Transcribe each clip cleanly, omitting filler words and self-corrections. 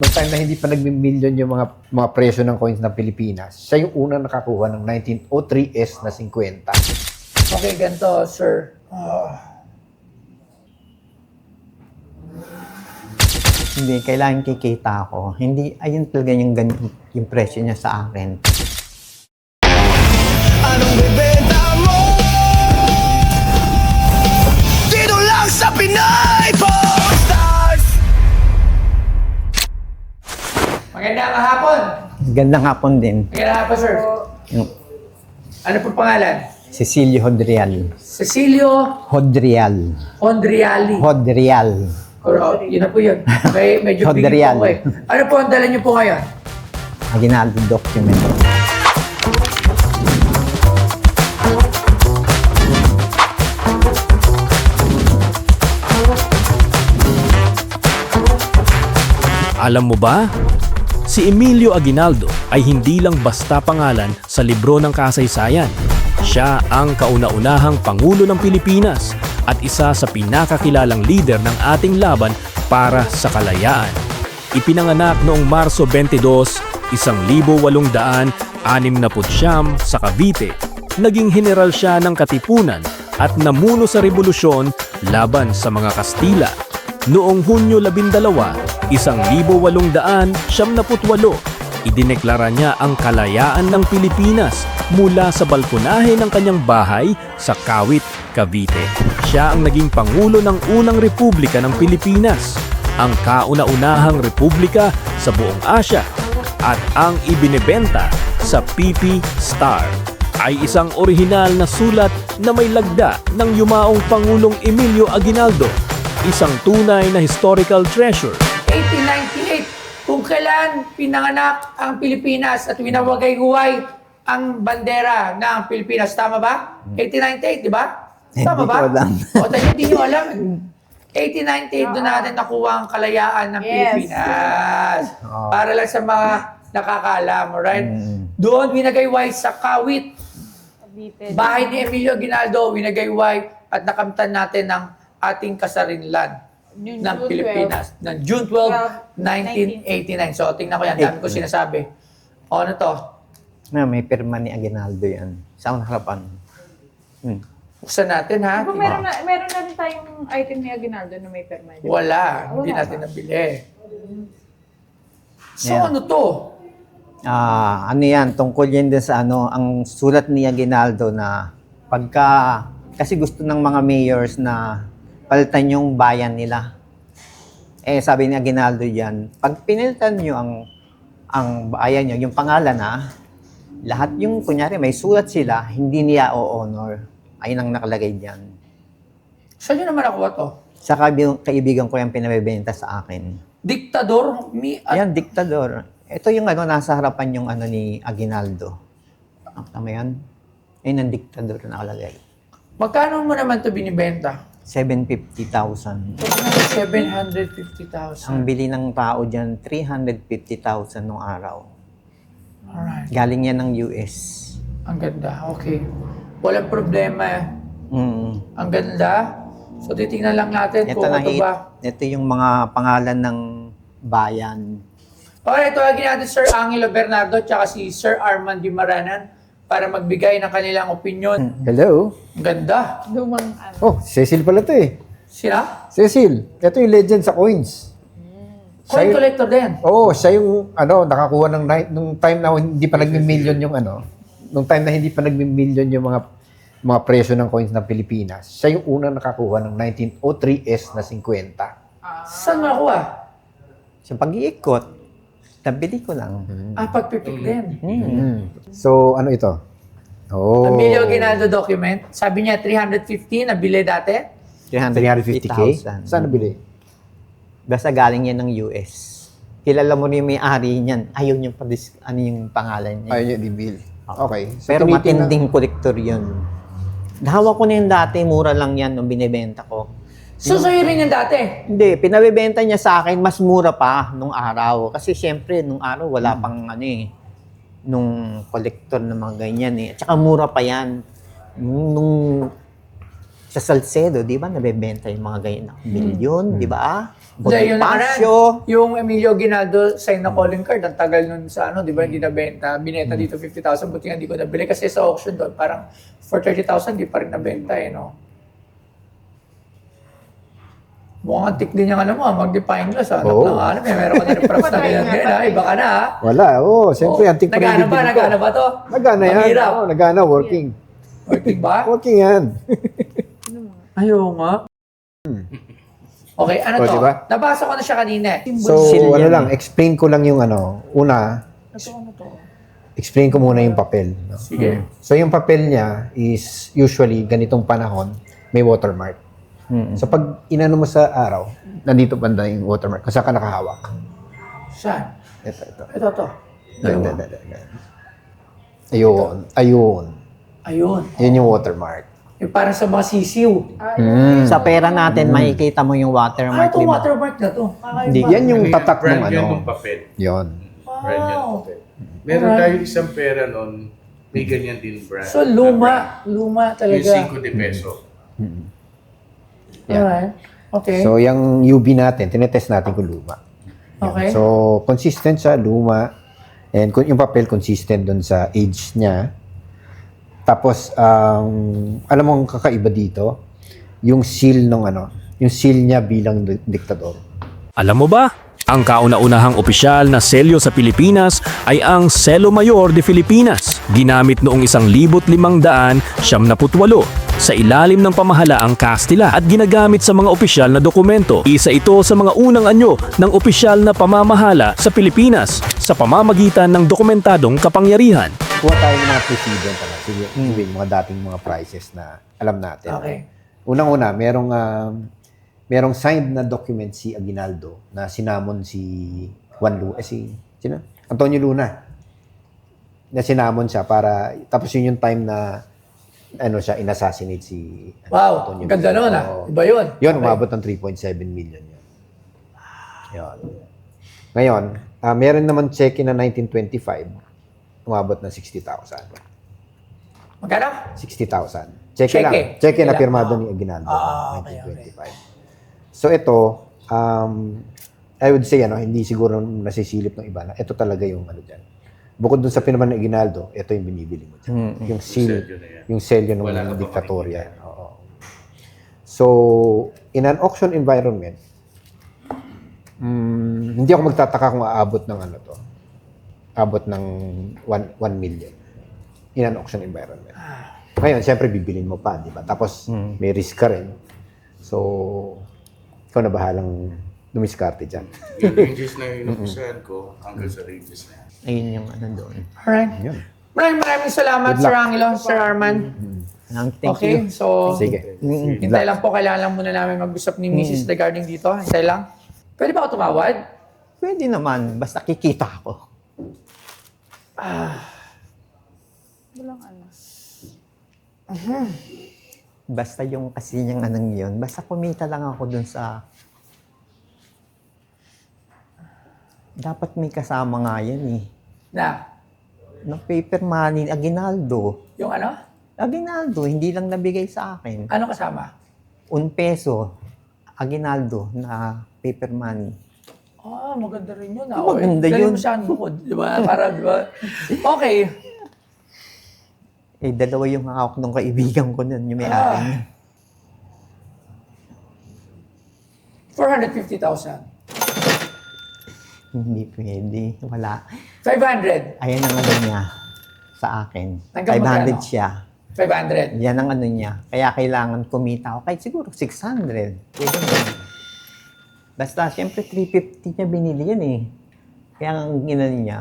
Noong time na hindi pa nagmi-million yung mga presyo ng coins ng Pilipinas, siya yung unang nakakuha ng 1903S na 50. Okay, ganito, sir. Hindi, kailangan kikita ako. Hindi, ayun talaga yung, yung presyo niya sa akin. Anong bibenta mo? Dito lang sa Pinay Pawn Stars! Magandang hapon. Gandang hapon din. Magandang hapon, sir. Yung Ano po pangalan? Cecilio Hodrial. Cecilio Hodrial. Ondriali. Hodrial. Or, yun na po yun. Medyo Hodrial. bigyan po eh. Ano po ang dala niyo po ngayon? Aguinaldo document. Alam mo ba? Si Emilio Aguinaldo ay hindi lang basta pangalan sa libro ng kasaysayan. Siya ang kauna-unahang Pangulo ng Pilipinas at isa sa pinakakilalang lider ng ating laban para sa kalayaan. Ipinanganak noong Marso 22, 1869 sa Cavite. Naging general siya ng Katipunan at namuno sa revolusyon laban sa mga Kastila. Noong Hunyo 12, 1878, idineklara niya ang kalayaan ng Pilipinas mula sa balkonahe ng kanyang bahay sa Kawit, Cavite. Siya ang naging Pangulo ng unang Republika ng Pilipinas, ang kauna-unahang republika sa buong Asya, at ang ibinebenta sa PP Star ay isang orihinal na sulat na may lagda ng yumaong Pangulong Emilio Aguinaldo, isang tunay na historical treasure. 1898, kung kailan pinanganak ang Pilipinas at winawagay-huway ang bandera ng Pilipinas. Tama ba? 1898, di ba? Tama Hindi ba? ko alam. O, tayo hindi nyo alam. 1898, doon natin nakuha ang kalayaan ng Pilipinas. Para lang sa mga nakakaalam, alright? Doon winagayway sa Kawit. Bahay ni Emilio Aguinaldo, winagayway at nakamtan natin ng ating kasarinlan ng Pilipinas ng June 12, 1989. So, tingnan ko yan. Dami ko sinasabi. O, ano to? May pirma ni Aguinaldo yan. Sa akong harapan. Buksan natin, ha? Diba meron na rin tayong item ni Aguinaldo na may perma. Wala. Hindi natin nabili. So, Yeah. ano to? Ano yan, tungkol yan din sa ang sulat ni Aguinaldo na kasi gusto ng mga mayors na palitan yung bayan nila. Sabi ni Aguinaldo yan, pag pinilitan nyo ang bayan nyo, yung pangalan lahat yung, kunyari, may sulat sila, hindi niya o-honor. Ayun ang nakalagay dyan. Saan nyo naman nakuha to? Sa kaibigan ko yung pinabibenta sa akin. Diktador? Yan, diktador. Ito yung nasa harapan yung ni Aguinaldo. Tama yan? Ayun ang diktador na nakalagay. Magkano mo naman to binibenta? 750,000. 750,000. Ang bili ng tao dyan, 350,000 nung araw. Alright. Galing yan ng US. Ang ganda. Okay. Walang problema. Ang ganda. So, titingnan lang natin kung ano ba. Ito yung mga pangalan ng bayan. Okay, tawagin natin Sir Angelo Bernardo tsaka si Sir Armand Dimaranan para magbigay ng kanilang opinion. Hello? Ang ganda. Lumang ano. Oh, Cecil pala to eh. Sila? Cecil, ito yung legend sa coins. Coin collector din. Oo, siya yung nakakuha nung time na hindi pa nagmi-million yung nung time na hindi pa nagmi-million yung mga presyo ng coins ng Pilipinas. Siya yung unang nakakuha ng 1903S na 50. Saan nakuha? Sa pag-iikot, nabili ko lang. Pagpipik din. So, ano ito? Oh. Emilio Aguinaldo document. Sabi niya 350 nabili dati. 350K? Saan nabili? Basta galing yan ng US. Kilala mo rin yung may-ari niyan. Ayaw niyo yung pangalan niya. Ayun yung i-bill. Okay. So, Pero tinitingnan- matinding kolektor yun. Nahawa ko na yung dati, mura lang yan nung binibenta ko. So, sa'yo rin yung dati. Hindi, pinabibenta niya sa akin, mas mura pa nung araw. Kasi siyempre, nung araw, wala pang nung kolektor na mga ganyan . At saka mura pa yan. Nung Sa Salcedo, di ba, nabebenta yung mga ganyan na milyon, di ba? Dahil yung Bonifacio. nakaraan, yung Emilio Aguinaldo sign na calling card, ang tagal nun sa ano, di ba, hindi nabenta. Binenta dito 50,000, buti nga hindi ko nabili. Kasi sa auction doon, parang for 30,000, di pa rin nabenta eh, no? Mukhang antik din yung ano mo, mag-define glass, ha? Oo. Meron ka na rin props na ganyan ngayon, ha? Iba ka na, ha? Wala, siyempre, antik pa rin Nagana yung ba? bibili ko. Nagana ba to? Nagana yan. Mahirap. Nagana, working. Working ba? Working yan. Ayaw nga. Okay, ano O, to? diba? Nabasa ko na siya kanina. So, Silya. ano lang, explain ko lang yung ano. Una, Ano to? explain ko muna yung papel. No? Sige. So, yung papel niya is usually, ganitong panahon, may watermark. So, pag inano mo sa araw, nandito banda yung watermark. Kung saan ka nakahawak. Saan? Ito. Ito to. Dalawa. Ayun. Ayun. Ayun. Yun yung watermark. Yung parang sa mga sisiw. Sa pera natin, makikita mo yung Ano watermark, to di ba? watermark na to? Hindi. Yan yung Ano tatak ng brand ano. yan ng papel. Yun. Brand yan ng Wow. papel. Meron tayo isang pera nun, may ganyan din brand. So, luma. Luma Yung talaga. 5 de peso. Alright. Okay. So, yung UV natin, tinetest natin kung luma. Yan. Okay. So, consistent siya, luma. And yung papel, consistent dun sa age niya. Tapos, alam mo ang kakaiba dito? Yung seal ng ano, yung seal niya bilang diktador. Alam mo ba? Ang kauna-unahang opisyal na selyo sa Pilipinas ay ang Selo Mayor de Filipinas, ginamit noong 1578 sa ilalim ng pamahalaang Kastila at ginagamit sa mga opisyal na dokumento. Isa ito sa mga unang anyo ng opisyal na pamamahala sa Pilipinas sa pamamagitan ng dokumentadong kapangyarihan. Kuha tayo ng mga precedent. Sige, yung mga dating mga prices na alam natin. Okay. Unang-una, merong signed na document si Aguinaldo na sinamon si Juan Luna, sino? Antonio Luna. Na sinamon siya para, tapos yun yung time na inassassinate si Wow. Antonio Ganda Luna. nun, ha? Oo. Iba yun. Yun, Okay. umabot ng 3.7 million yun. Yun. Ngayon, meron naman check na 1925, umabot ng 60,000. Magkano? 60,000. Cheque Cheque. lang. Cheque Cheque na lang. pirmado ni Aguinaldo Okay, 1925. So ito, I would say, hindi siguro nasisilip ng iba na ito talaga yung ano dyan. Bukod dun sa pinaman ni Aguinaldo, ito yung binibili mo dyan. Yung seal, Selyo na yan. yung selyo ng Wala ka pa diktatorya. Oo. So, in an auction environment, hindi ako magtataka kung aabot ng ano to. Abot ng 1 million in an auction environment. Ngayon, siyempre, bibilin mo pa, di ba? Tapos, may risk ka rin. So, ikaw na bahalang dumiskarte dyan. Yung ranges na inupusahan ko hanggang sa ranges na yan. Ayun yung ano doon. Alright. Yun. Maraming salamat, Good Sir luck. Angelo, Sir Arman. Thank Okay, you. so, Sige. hintay lang po. Kailangan lang muna namin mag-usap ni Mrs. regarding dito. Hintay lang. Pwede ba ako tumawad? Pwede naman, basta kikita ako. Walang ano. Basta yung kasi yung anong yun, basta kumita lang ako dun sa... Dapat may kasama nga yan eh. Na, Ng paper money, Aguinaldo. yung ano? Aguinaldo, hindi lang nabigay sa akin. Ano kasama? 1 peso, Aguinaldo na paper money. Maganda rin yun. Maganda Dali yun. mo siyang bukod. Di ba? Para, di ba? Okay. Eh, dalawa yung hawak ng kaibigan ko nun, yung may-ari niya. 450,000. Hindi pwede, wala. 500. Ayan ang ano niya sa akin. Hanggang 500 magkano? siya. 500. Yan ang ano niya. Kaya kailangan kumita ako. Kahit siguro 600. Pwede naman. Basta, siyempre 350 niya binili yan eh. Kaya ang ginano niya,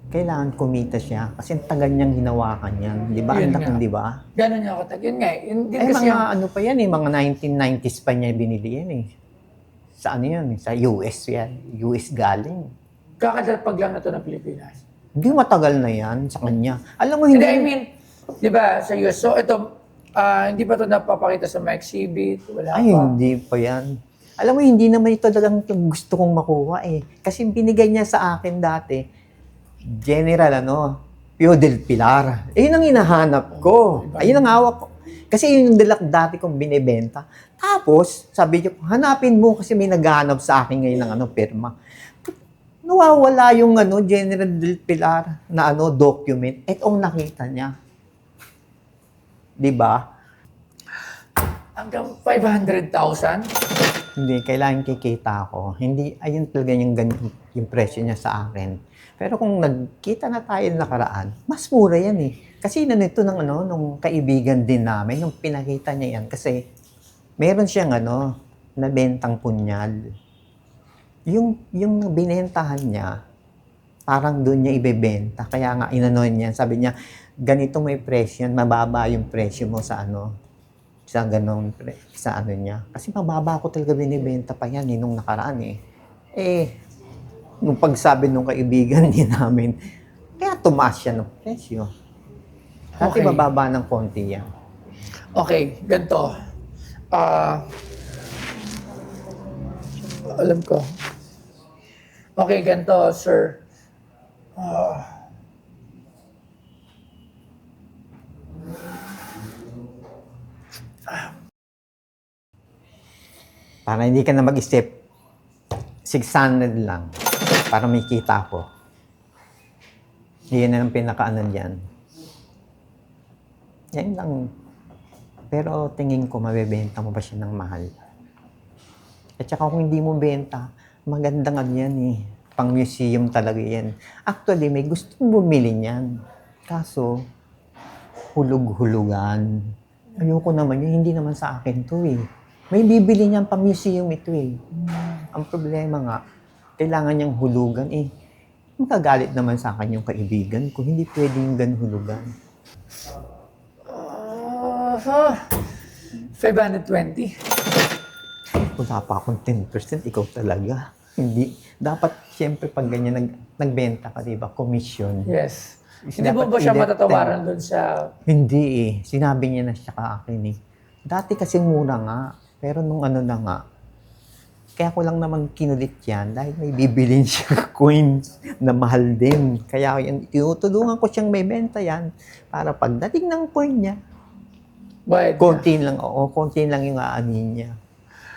kailangan kumita siya. Kasi ang tagal niyang hinawakan yan. Di ba? Yun Ang laki, nga. di ba? Gano'n niya katag. Yun nga. Yun din Ay, kasi mga yung... ano pa yan eh. Mga 1990s pa niya binili yan eh. Sa ano yan eh? Sa US yan. US galing. Kakadalpag lang na ito ng Pilipinas. Hindi matagal na yan sa kanya. Alam mo, Hindi, hindi... I mean, di ba, sa US, so ito, hindi pa ito napapakita sa mga exhibit, wala Ay, pa. hindi pa yan. Alam mo, hindi naman ito talagang gusto kong makuha eh. Kasi binigay niya sa akin dati, General, Pio del Pilar. Eh, yun ang hinahanap ko. Ayun ang hawak ko. Kasi yun yung dati kong binibenta. Tapos, sabi niyo, hanapin mo kasi may naghahanap sa akin ngayon ng pirma. Nawawala yung General del Pilar na document. Etong nakita niya. 'Di ba? Hanggang 500,000? Hindi, kailangan kikita ako. Hindi, ayun talaga yung presyo niya sa akin. Pero kung nagkita na tayo nakaraan, mas mura yan eh. Kasi nito ng nung kaibigan din namin, nung pinakita niya yan. Kasi meron siyang nabentang punyal. Yung binentahan niya, parang doon niya ibebenta. Kaya nga niya, sabi niya, ganito may presyo yan, mababa yung presyo mo sa sa ganong sa niya. Kasi mababa ko talaga binibenta pa yan nung nakaraan nung pagsabi nung kaibigan din namin, kaya tumaas siya ng presyo. Kasi Okay. mababa ng konti yan. Okay, ganito. Alam ko. Okay, ganito, sir. Para hindi ka na mag-isip, 600 lang para may kita ko. Yan na ang pinaka-ano dyan. Yan lang. Pero tingin ko, mabebenta mo ba siya ng mahal? At saka kung hindi mo benta, maganda nga yan eh. Pang museum talaga yan. Actually, may gustong bumili niyan. Kaso, hulug-hulugan. Ayoko naman yun, hindi naman sa akin to eh. May bibili niyan pang museum ito eh. Ang problema nga, kailangan niyang hulugan eh. Magagalit naman sa akin yung kaibigan ko. Hindi pwede yung ganun hulugan. 520. Wala pa akong 10%, ikaw talaga. Hindi. Dapat, siyempre, pag ganyan nagbenta ka, diba? Commission. Yes. Hindi Dapat mo ba siya i-let matatawaran doon sa... Hindi eh. Sinabi niya na siya ka akin eh. Dati kasi mura nga. Pero nung na nga, kaya ko lang naman kinulit yan dahil may bibilin siya coins na mahal din. Kaya yan, tinutulungan ko siyang may benta yan para pagdating ng coin niya, konti lang yung aanin niya.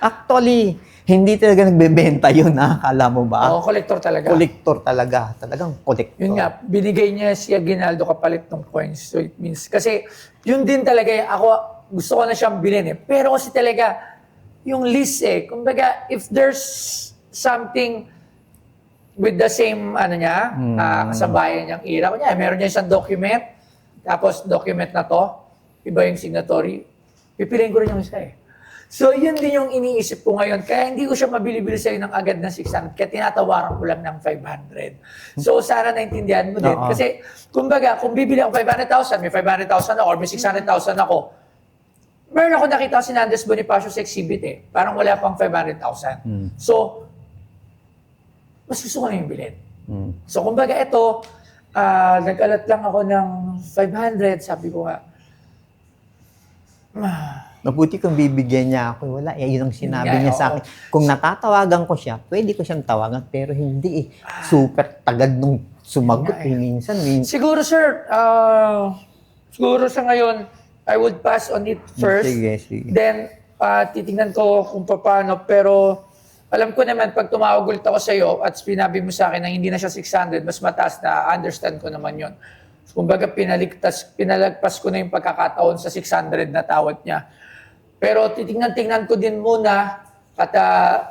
Actually, hindi talaga nagbebenta yun, akala mo ba? Oo, collector talaga. Kolektor talaga. Talagang kolektor. Yun nga, binigay niya si Aguinaldo kapalit ng coins. So it means, kasi yun din talaga, ako gusto ko na siyang bilhin eh. Pero kasi talaga, yung list eh, kumbaga, if there's something with the same, kasabayan niyang era, kunya, meron niya isang document, tapos document na to, iba yung signatory, pipiliin ko rin yung isa eh. So, yun din yung iniisip ko ngayon. Kaya hindi ko siya mabili-bili sa'yo ng agad ng 600. Kaya tinatawaran ko lang ng 500. So, sana naintindihan mo din. Oo. Kasi, kumbaga, kung bibili ako 500,000, may 500,000 ako, or may 600,000 ako, meron ako nakita si Nandes Bonifacio sa exhibit eh. Parang wala pang 500,000. So, mas gusto ko na yung bilhin. So, kumbaga, ito, nag-alat lang ako ng 500, sabi ko nga, Mabuti kung bibigyan niya ako. Wala, yun ang sinabi Yeah, niya sa akin. Kung natatawagan ko siya, pwede ko siyang tawagan, pero hindi eh. Super tagad nung sumagot eh. Minsan. siguro sir, siguro sa ngayon, I would pass on it first. Sige. Then, titingnan ko kung paano. Pero, alam ko naman, pag tumawag ulit ako sa iyo at sinabi mo sa akin na hindi na siya 600, mas mataas na, understand ko naman yon. Kumbaga, pinalagpas ko na yung pagkakataon sa 600 na tawad niya. Pero titingnan ko din muna at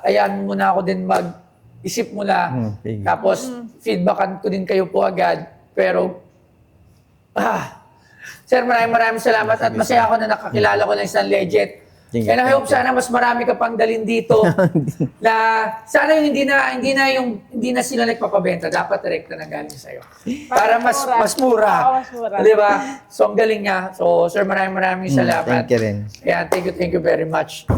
ayan muna ako din mag-isip muna. Sige. Tapos, feedbackan ko din kayo po agad. Pero, sir, maraming salamat at masaya ako na nakakilala ko ng isang legend. Sige. And I hope sana mas marami ka pang dalhin dito na sana yung hindi na sila nagpapabenta, dapat direkta na galing sa iyo. Para mas mura. Oo, mas mura. 'Di ba? So ang galing niya. So sir, maraming salamat. Thank you rin. Yeah, thank you very much.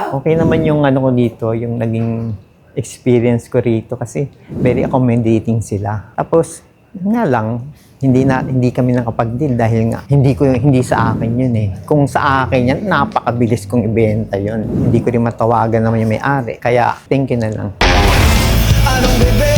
Okay naman yung ko dito, yung naging experience ko rito kasi very accommodating sila. Tapos, nga lang, hindi kami nakapag-deal dahil nga hindi sa akin yun eh. Kung sa akin yan, napakabilis kong ibenta yun. Hindi ko rin matawagan naman yung may-ari. Kaya, thank you na lang. Anong bebe